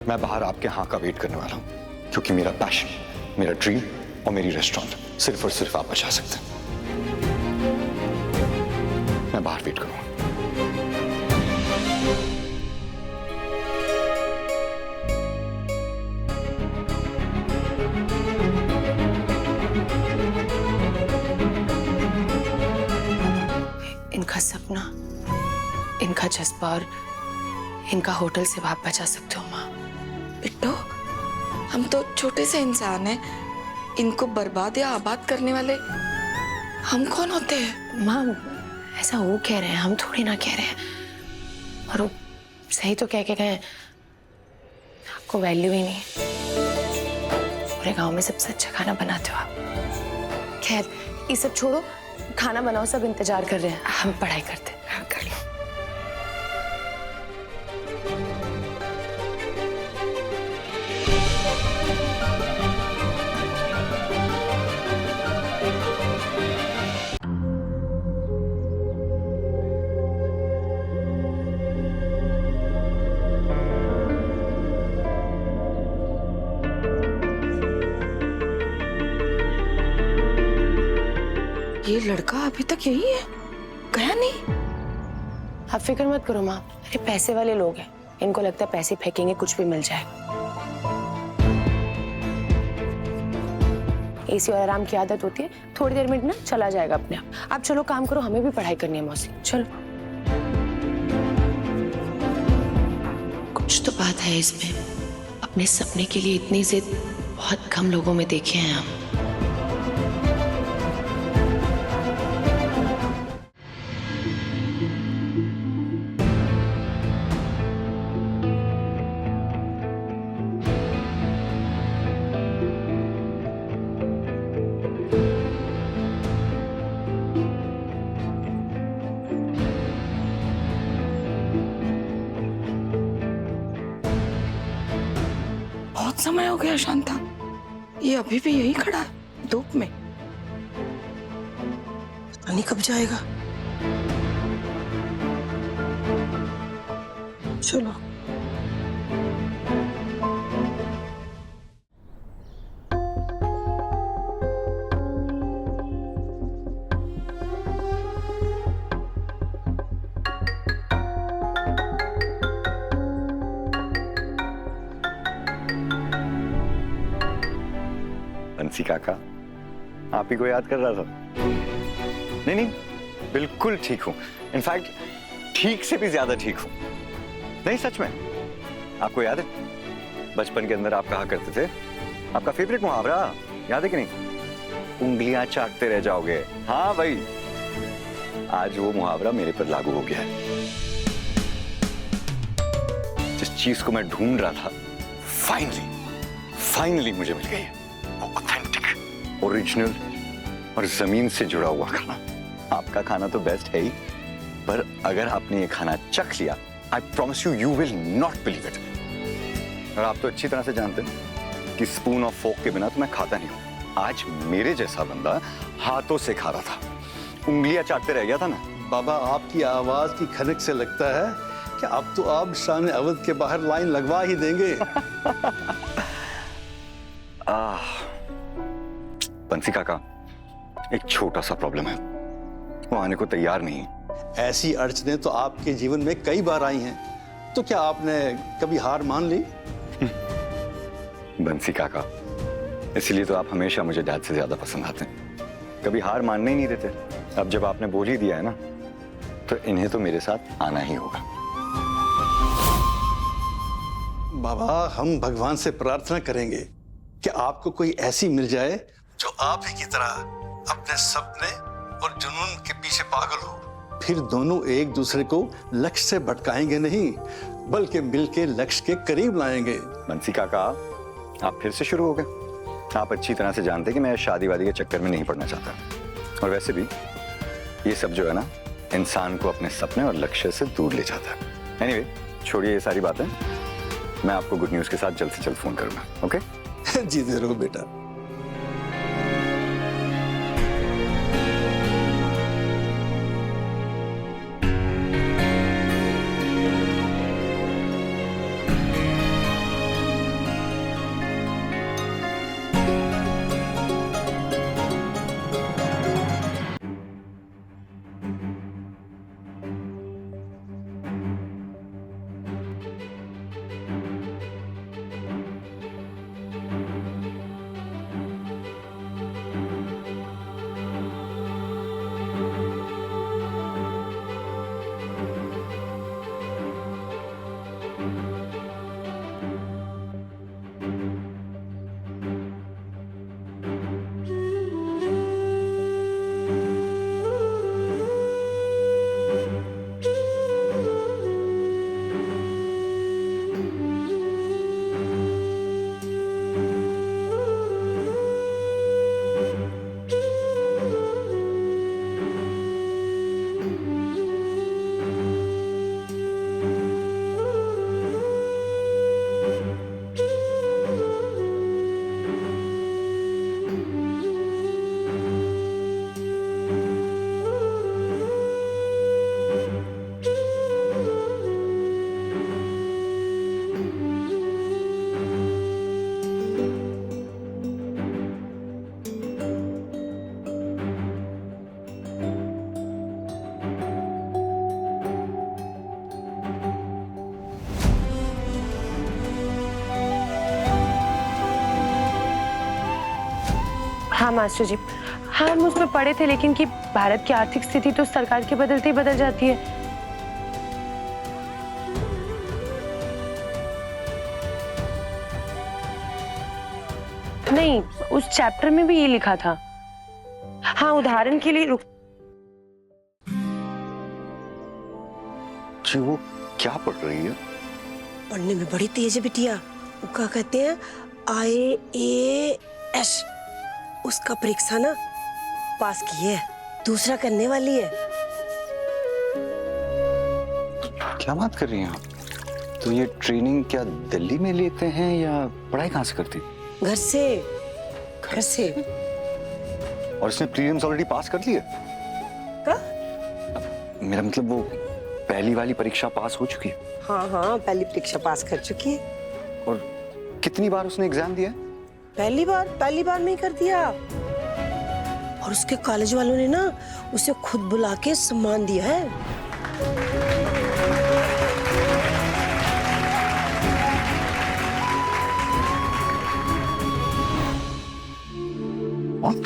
मैं बाहर आपके हाँ का वेट करने वाला हूँ, क्योंकि मेरा पैशन, मेरा ड्रीम और मेरी रेस्टोरेंट सिर्फ और सिर्फ आप बचा सकते हैं। मैं बाहर वेट करूंगा। इनका सपना, इनका जज्बा और इनका होटल से आप बचा सकते हो माँ। बिट्टू, हम तो छोटे से इंसान हैं, इनको बर्बाद या आबाद करने वाले हम कौन होते हैं? माँ ऐसा वो कह रहे हैं, हम थोड़ी ना कह रहे हैं। और वो सही तो कह के गए, आपको वैल्यू ही नहीं। पूरे गांव में सबसे अच्छा खाना बनाते हो आप। खैर ये सब छोड़ो, खाना बनाओ, सब इंतजार कर रहे हैं, हम पढ़ाई करते हैं। हाँ, कर लो। ये लड़का अभी तक यही है, गया नहीं? आप फिक्र मत करो माँ, अरे पैसे वाले लोग हैं, इनको लगता है पैसे फेंकेंगे कुछ भी मिल जाएगा। एसी और आराम की आदत होती है, थोड़ी देर में ना चला जाएगा अपने आप। आप चलो काम करो, हमें भी पढ़ाई करनी है मौसी, चलो। कुछ तो बात है इसमें, अपने सपने के लिए इतनी जिद बहुत कम लोगों में देखे हैं हम। बहुत समय हो गया शांता, ये अभी भी यही खड़ा है धूप में। पता नहीं कब जाएगा। चलो। बंसी काका, आप ही को याद कर रहा था। नहीं नहीं, बिल्कुल ठीक हूं। इनफैक्ट ठीक से भी ज्यादा ठीक हूं। नहीं सच में, आपको याद है बचपन के अंदर आप कहा करते थे, आपका फेवरेट मुहावरा याद है कि नहीं? उंगलियां चाटते रह जाओगे। हाँ भाई, आज वो मुहावरा मेरे पर लागू हो गया है। जिस चीज को मैं ढूंढ रहा था, फाइनली मुझे मिल गई है। वो ऑथेंटिक, ओरिजिनल और जमीन से जुड़ा हुआ खाना। आपका खाना तो बेस्ट है ही, पर अगर आपने ये खाना चख लिया, I promise you, you will not believe it. और आप तो अच्छी तरह से जानते हैं कि स्पून और फोक के बिना तो मैं खाता नहीं हूं। आज मेरे जैसा बंदा हाथों से खा रहा था, उंगलियां चाटते रह गया था ना। बाबा, आपकी आवाज की खनक से लगता है कि अब तो आप शान अवध के बाहर लाइन लगवा ही देंगे। बंसी काका, एक छोटा सा प्रॉब्लम है, वो आने को तैयार नहीं है। ऐसी अड़चनें तो आपके जीवन में कई बार आई हैं, तो क्या आपने कभी हार मान ली? बंसी काका, इसलिए तो आप हमेशा मुझे डैड से ज्यादा पसंद आते हैं। कभी हार मानने ही नहीं देते। अब जब आपने बोल ही दिया है ना, तो इन्हें तो मेरे साथ आना ही होगा। बाबा, हम भगवान से प्रार्थना करेंगे कि आपको कोई ऐसी मिल जाए जो आप ही की तरह अपने सपने और जुनून के पीछे पागल हो। फिर दोनों एक दूसरे को लक्ष्य से भटकाएंगे नहीं, बल्कि मिलके लक्ष्य के करीब लाएंगे। बंसी काका, आप फिर से शुरू हो गए। आप अच्छी तरह से जानते हैं कि मैं शादी वादी के चक्कर में नहीं पड़ना चाहता। और वैसे भी ये सब जो है ना, इंसान को अपने सपने और लक्ष्य से दूर ले जाता है। एनीवे, छोड़िए ये सारी बातें। मैं आपको गुड न्यूज़ के साथ जल्द से जल्द फोन करूंगा। ओके? जीते रहो बेटा। हाँ मास्टर जी, हाँ हम उसमें पढ़े थे, लेकिन कि भारत की आर्थिक स्थिति तो सरकार के बदलते ही बदल जाती है। नहीं, उस चैप्टर में भी ये लिखा था। हाँ उदाहरण के लिए रुक, जी वो क्या पढ़ रही है? पढ़ने में बड़ी तेज है बिटिया। वो क्या कहते हैं, IAS। उसका परीक्षा ना पास की है, दूसरा करने वाली है। क्या बात कर रही हैं आप? तो ये ट्रेनिंग क्या दिल्ली में लेते हैं या पढ़ाई कहाँ से करती? घर से, घर से। और इसने प्रीलिम्स ऑलरेडी पास कर ली है? का? मेरा मतलब वो पहली वाली परीक्षा पास हो चुकी है? हाँ हाँ, पहली परीक्षा पास कर चुकी है। और कितनी बार उसने एग्जाम दिया? पहली बार में ही कर दिया। और उसके कॉलेज वालों ने ना उसे खुद बुला के सम्मान दिया है। What?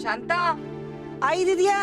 शांता, आई दीदिया।